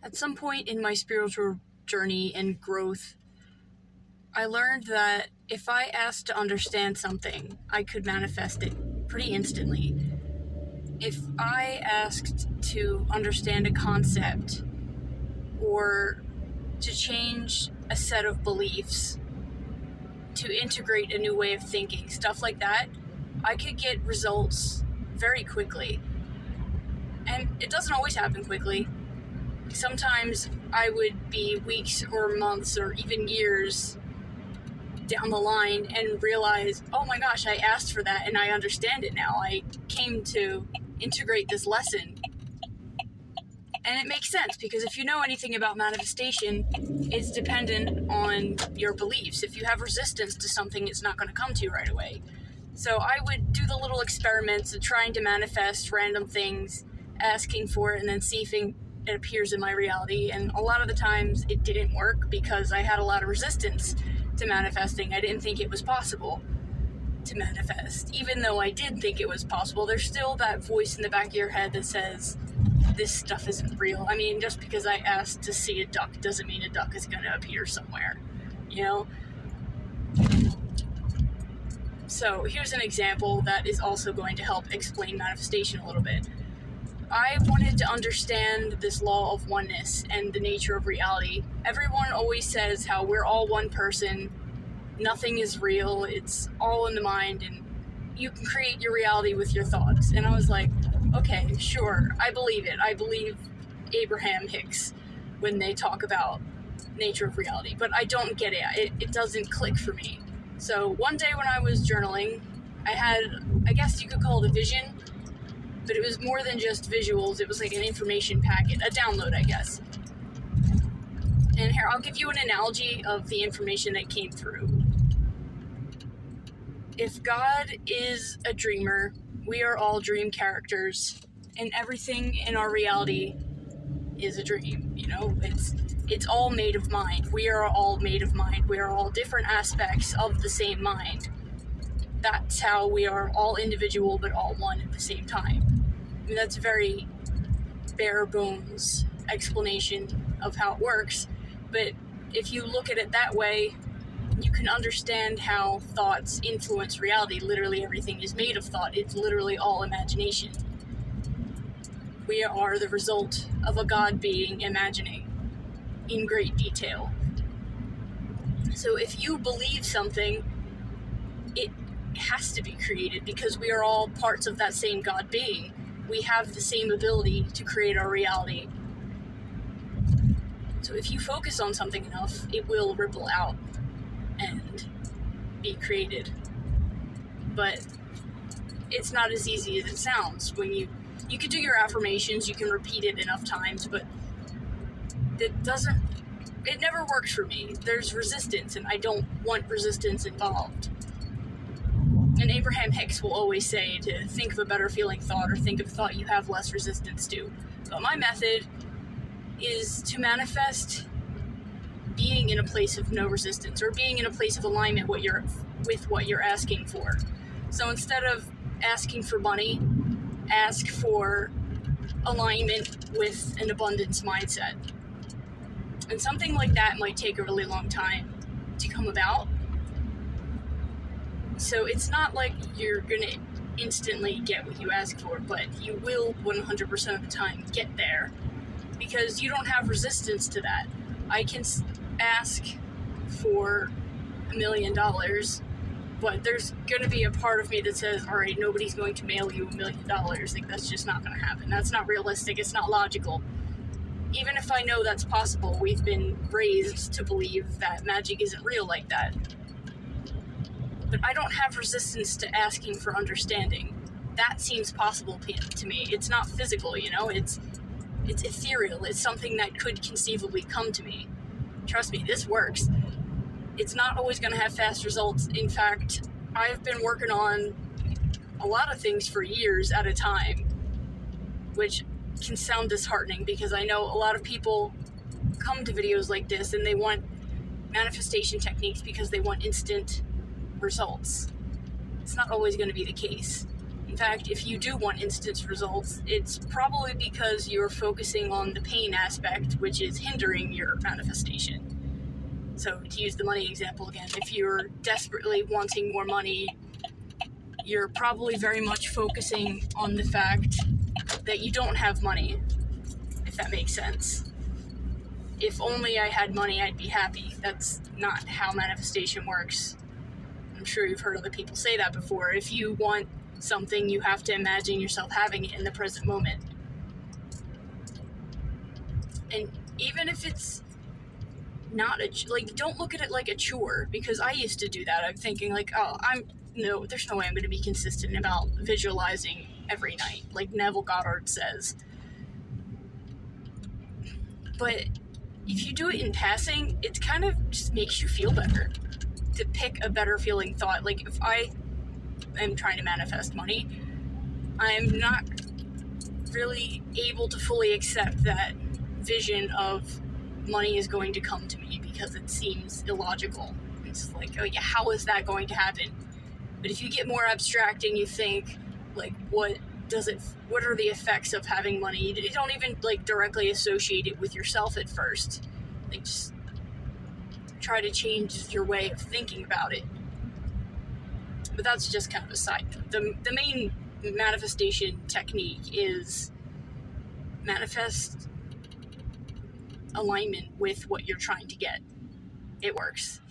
At some point in my spiritual journey and growth, I learned that if I asked to understand something, I could manifest it pretty instantly. If I asked to understand a concept or to change a set of beliefs, to integrate a new way of thinking, stuff like that, I could get results very quickly. And it doesn't always happen quickly. Sometimes I would be weeks or months or even years down the line and realize, oh my gosh, I asked for that and I understand it now. I came to integrate this lesson. And it makes sense, because if you know anything about manifestation, it's dependent on your beliefs. If you have resistance to something, it's not going to come to you right away. So I would do the little experiments of trying to manifest random things, asking for it, and then see if it appears in my reality. And a lot of the times it didn't work because I had a lot of resistance to manifesting. I didn't think it was possible to manifest. Even though I did think it was possible, there's still that voice in the back of your head that says, this stuff isn't real. I mean, just because I asked to see a duck doesn't mean a duck is going to appear somewhere, you know? So here's an example that is also going to help explain manifestation a little bit. I wanted to understand this law of oneness and the nature of reality. Everyone always says how we're all one person, nothing is real, it's all in the mind, and you can create your reality with your thoughts. And I was like, okay, sure, I believe it. I believe Abraham Hicks when they talk about nature of reality, but I don't get it. It doesn't click for me. So one day when I was journaling, I had, I guess you could call it a vision, but it was more than just visuals. It was like an information packet, a download, I guess. And here, I'll give you an analogy of the information that came through. If God is a dreamer, we are all dream characters, and everything in our reality is a dream. You know, it's all made of mind. We are all made of mind. We are all different aspects of the same mind. That's how we are all individual, but all one at the same time. I mean, that's a very bare bones explanation of how it works, but if you look at it that way, you can understand how thoughts influence reality. Literally everything is made of thought. It's literally all imagination. We are the result of a God being imagining in great detail. So if you believe something, it has to be created because we are all parts of that same God being. We have the same ability to create our reality. So if you focus on something enough, it will ripple out and be created. But it's not as easy as it sounds. When you can do your affirmations, you can repeat it enough times, but it never works for me. There's resistance, and I don't want resistance involved. And Abraham Hicks will always say to think of a better feeling thought, or think of a thought you have less resistance to. But my method is to manifest being in a place of no resistance, or being in a place of alignment with what you're asking for. So instead of asking for money, ask for alignment with an abundance mindset. And something like that might take a really long time to come about. So it's not like you're gonna instantly get what you ask for, but you will 100% of the time get there because you don't have resistance to that. I can ask for $1 million, but there's gonna be a part of me that says, all right, nobody's going to mail you $1 million. Like, that's just not gonna happen. That's not realistic. It's not logical. Even if I know that's possible, we've been raised to believe that magic isn't real like that. But I don't have resistance to asking for understanding. That seems possible to me. It's not physical, you know? It's ethereal. It's something that could conceivably come to me. Trust me, this works. It's not always going to have fast results. In fact, I've been working on a lot of things for years at a time, which can sound disheartening because I know a lot of people come to videos like this and they want manifestation techniques because they want instant results. It's not always going to be the case. In fact, if you do want instant results, it's probably because you're focusing on the pain aspect, which is hindering your manifestation. So, to use the money example again, if you're desperately wanting more money, you're probably very much focusing on the fact that you don't have money, if that makes sense. If only I had money, I'd be happy. That's not how manifestation works. I'm sure you've heard other people say that before. If you want something, you have to imagine yourself having it in the present moment. And even if it's not don't look at it like a chore, because I used to do that. I'm thinking there's no way I'm going to be consistent about visualizing every night, like Neville Goddard says. But if you do it in passing, it kind of just makes you feel better. To pick a better feeling thought, like if I am trying to manifest money, I'm not really able to fully accept that vision of money is going to come to me because it seems illogical. It's like, oh yeah, how is that going to happen? But if you get more abstract and you think, like, what are the effects of having money? You don't even directly associate it with yourself at first. Just try to change your way of thinking about it. But that's just kind of a side note. The main manifestation technique is manifest alignment with what you're trying to get. It works.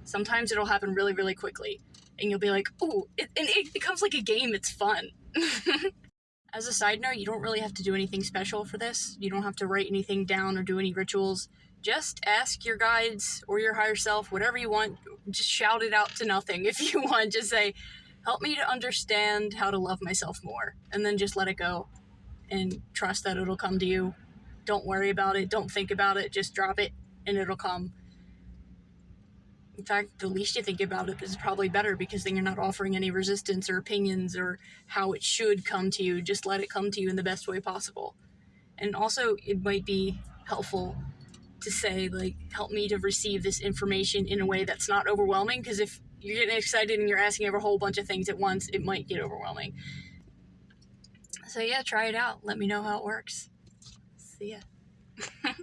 Sometimes it'll happen really, really quickly, and you'll be like, oh, it becomes like a game. It's fun. As a side note, you don't really have to do anything special for this. You don't have to write anything down or do any rituals. Just ask your guides or your higher self, whatever you want. Just shout it out to nothing if you want. Just say, help me to understand how to love myself more. And then just let it go and trust that it'll come to you. Don't worry about it. Don't think about it. Just drop it and it'll come. In fact, the least you think about it is probably better, because then you're not offering any resistance or opinions or how it should come to you. Just let it come to you in the best way possible. And also, it might be helpful to say, help me to receive this information in a way that's not overwhelming, because if you're getting excited and you're asking over a whole bunch of things at once, it might get overwhelming. So yeah, try it out. Let me know how it works. See ya.